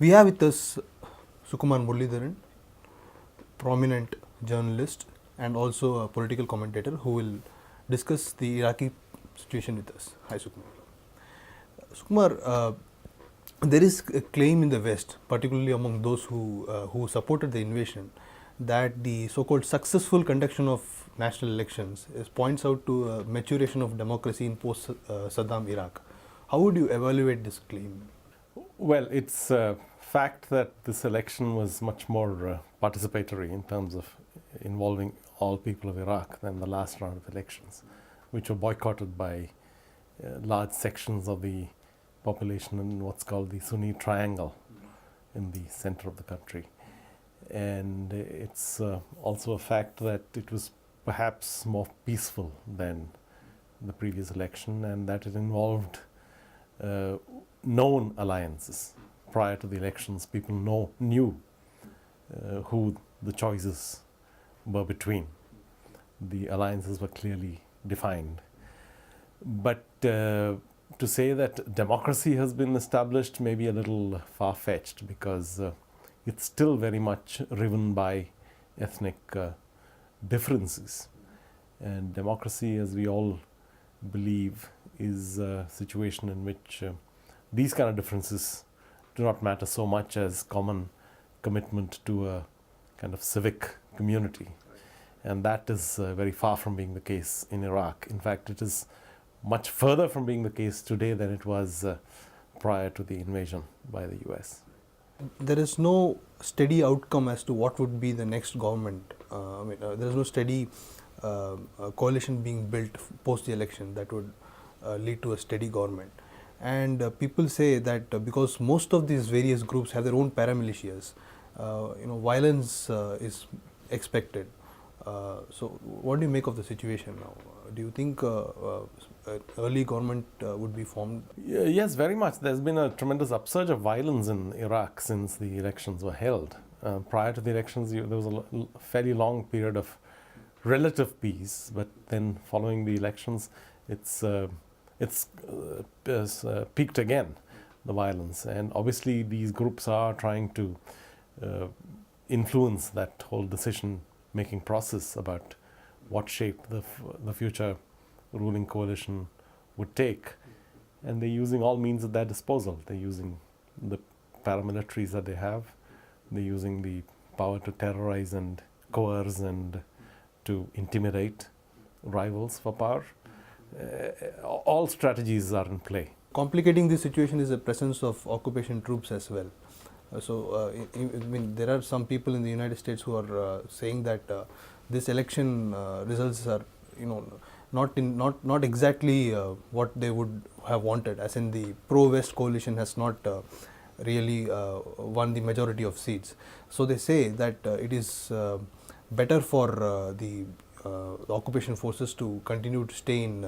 We have with us Sukumar Muralidharan, prominent journalist and also a political commentator who will discuss the Iraqi situation with us. Hi Sukumar. Sukumar, there is a claim in the West, particularly among those who supported the invasion, that the so-called successful conduction of national elections points out to a maturation of democracy in post-Saddam Iraq. How would you evaluate this claim? Well, it's a fact that this election was much more participatory in terms of involving all people of Iraq than the last round of elections, which were boycotted by large sections of the population in what's called the Sunni Triangle in the center of the country. And it's also a fact that it was perhaps more peaceful than the previous election, and that it involved known alliances. Prior to the elections, people knew who the choices were between. The alliances were clearly defined. But to say that democracy has been established may be a little far-fetched, because it's still very much riven by ethnic differences. And democracy, as we all believe, is a situation in which these kind of differences do not matter so much as common commitment to a kind of civic community. And that is very far from being the case in Iraq. In fact, it is much further from being the case today than it was prior to the invasion by the US. There is no steady outcome as to what would be the next government. There is no steady coalition being built post the election that would lead to a steady government. And people say that because most of these various groups have their own paramilitias, violence is expected. So what do you make of the situation now? Do you think an early government would be formed? Yes, very much. There's been a tremendous upsurge of violence in Iraq since the elections were held. Prior to the elections, there was a fairly long period of relative peace, but then following the elections, it's peaked again, the violence. And obviously these groups are trying to influence that whole decision-making process about what shape the future ruling coalition would take. And they're using all means at their disposal. They're using the paramilitaries that they have. They're using the power to terrorize and coerce and to intimidate rivals for power. All strategies are in play. Complicating this situation is the presence of occupation troops as well. There are some people in the United States who are saying that this election results are, not exactly what they would have wanted. As in, the pro-West coalition has not really won the majority of seats. So they say that it is better for the occupation forces to continue to stay in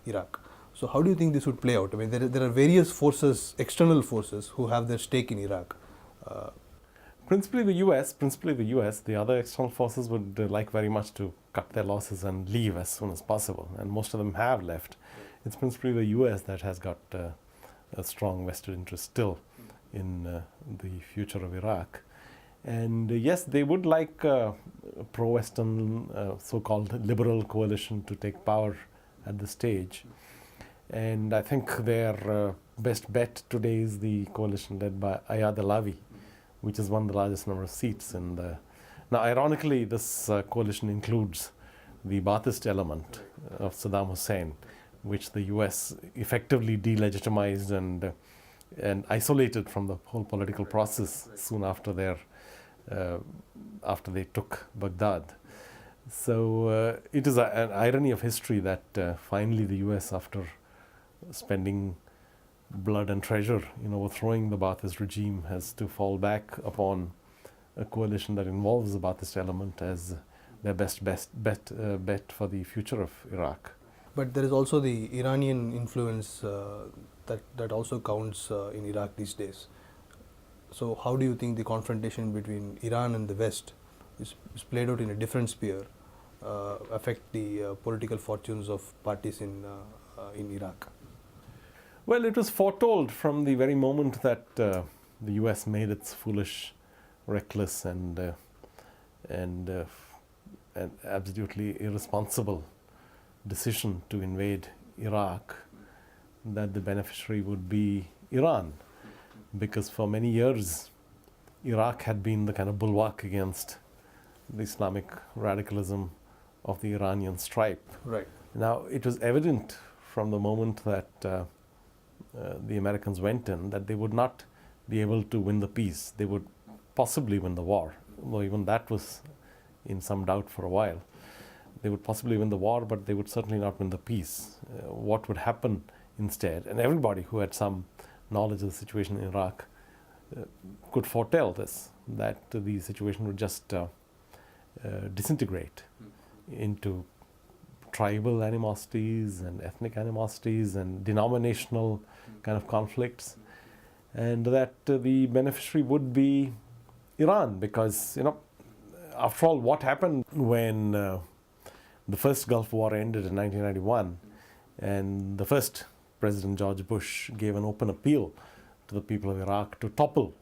Iraq. So how do you think this would play out? There are various forces, external forces, who have their stake in Iraq. Principally the US. The other external forces would like very much to cut their losses and leave as soon as possible, and most of them have left. It's principally the US that has got a strong vested interest still in the future of Iraq. And yes, they would like a pro-Western, so-called liberal coalition to take power at this stage. And I think their best bet today is the coalition led by Ayad Alawi, which has won the largest number of seats. And now, ironically, this coalition includes the Ba'athist element of Saddam Hussein, which the US effectively delegitimized and isolated from the whole political process soon after after they took Baghdad. So it is an irony of history that finally the US, after spending blood and treasure in overthrowing the Ba'athist regime, has to fall back upon a coalition that involves the Ba'athist element as their best bet for the future of Iraq. But there is also the Iranian influence that also counts in Iraq these days. So how do you think the confrontation between Iran and the West is played out in a different sphere affect the political fortunes of parties in Iraq? Well, it was foretold from the very moment that the U.S. made its foolish, reckless, and absolutely irresponsible decision to invade Iraq, that the beneficiary would be Iran, because for many years Iraq had been the kind of bulwark against the Islamic radicalism of the Iranian stripe. Right. Now, it was evident from the moment that the Americans went in that they would not be able to win the peace. They would possibly win the war, though even that was in some doubt for a while. They would possibly win the war, but they would certainly not win the peace. What would happen instead, and everybody who had some knowledge of the situation in Iraq could foretell this, that the situation would just disintegrate into tribal animosities and ethnic animosities and denominational kind of conflicts, and that the beneficiary would be Iran, because, after all, what happened when the first Gulf War ended in 1991, and the first President George Bush gave an open appeal to the people of Iraq to topple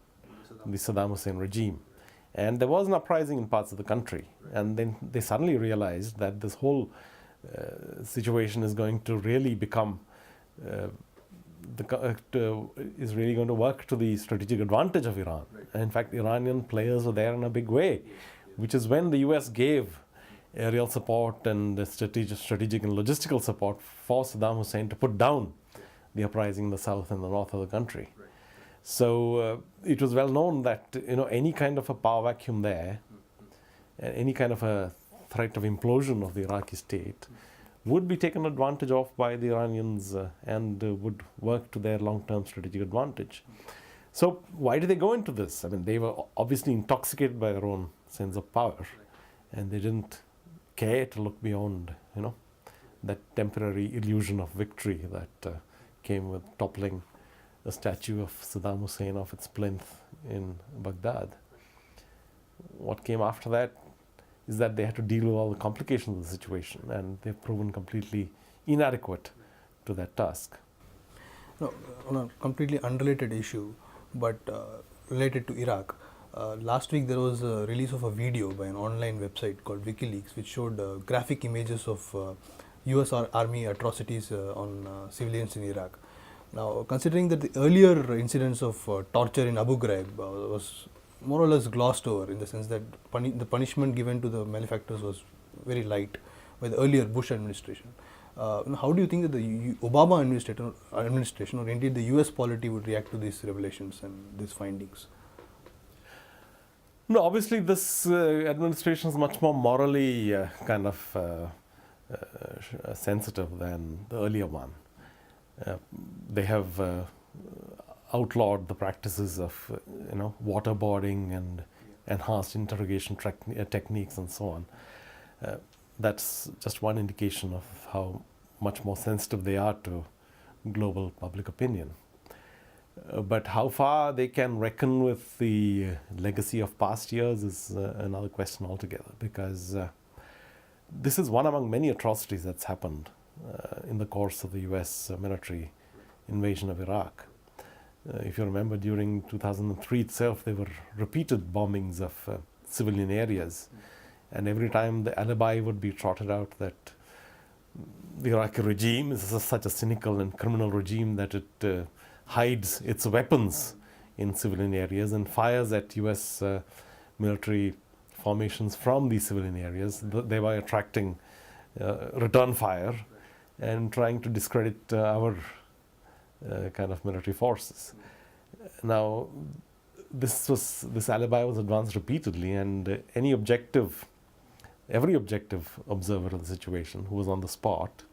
the Saddam Hussein regime. And there was an uprising in parts of the country, and then they suddenly realized that this whole situation is going to really become is really going to work to the strategic advantage of Iran. Right. And in fact, Iranian players were there in a big way, which is when the US gave aerial support and strategic and logistical support for Saddam Hussein to put down the uprising in the south and the north of the country. Right. So it was well known that any kind of a power vacuum there, any kind of a threat of implosion of the Iraqi state would be taken advantage of by the Iranians and would work to their long-term strategic advantage. So why did they go into this? I mean, they were obviously intoxicated by their own sense of power, and they didn't care to look beyond, that temporary illusion of victory that came with toppling a statue of Saddam Hussein off its plinth in Baghdad. What came after that is that they had to deal with all the complications of the situation, and they've proven completely inadequate to that task. No, on a completely unrelated issue, but related to Iraq, last week there was a release of a video by an online website called WikiLeaks, which showed graphic images of US Army atrocities on civilians in Iraq. Now, considering that the earlier incidents of torture in Abu Ghraib was more or less glossed over, in the sense that the punishment given to the malefactors was very light by the earlier Bush administration. How do you think that the Obama administration, or indeed the US polity, would react to these revelations and these findings? No, obviously this administration is much more morally sensitive than the earlier one. They have outlawed the practices of waterboarding and enhanced interrogation techniques and so on. That's just one indication of how much more sensitive they are to global public opinion. But how far they can reckon with the legacy of past years is another question altogether, because this is one among many atrocities that's happened in the course of the US military invasion of Iraq. If you remember, during 2003 itself, there were repeated bombings of civilian areas, and every time the alibi would be trotted out that the Iraqi regime is such a cynical and criminal regime that it hides its weapons in civilian areas and fires at US military formations from these civilian areas, thereby attracting return fire and trying to discredit our kind of military forces. Now, this alibi was advanced repeatedly, and every objective observer of the situation who was on the spot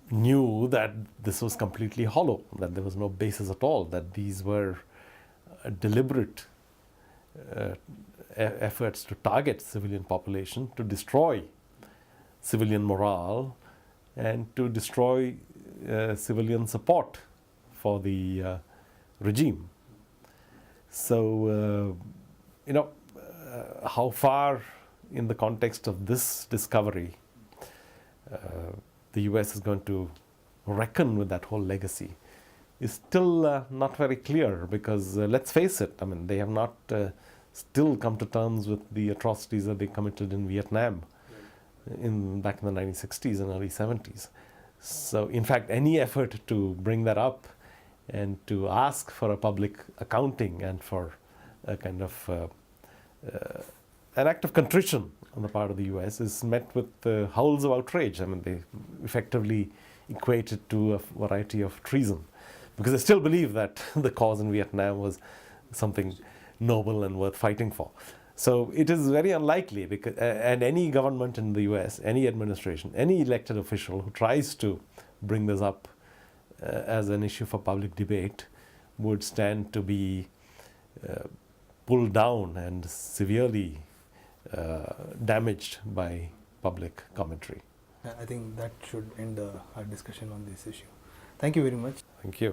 knew that this was completely hollow, that there was no basis at all, that these were deliberate efforts to target civilian population, to destroy civilian morale, and to destroy civilian support for the regime. So, how far in the context of this discovery the US is going to reckon with that whole legacy is still not very clear, because let's face it, I mean, they have not still come to terms with the atrocities that they committed in Vietnam back in the 1960s and early 70s. So in fact, any effort to bring that up and to ask for a public accounting and for a kind of an act of contrition on the part of the US is met with howls of outrage. I mean, they effectively equate it to a variety of treason, because they still believe that the cause in Vietnam was something noble and worth fighting for. So it is very unlikely, because, and any government in the US, any administration, any elected official who tries to bring this up as an issue for public debate would stand to be pulled down and severely damaged by public commentary. I think that should end our discussion on this issue. Thank you very much. Thank you.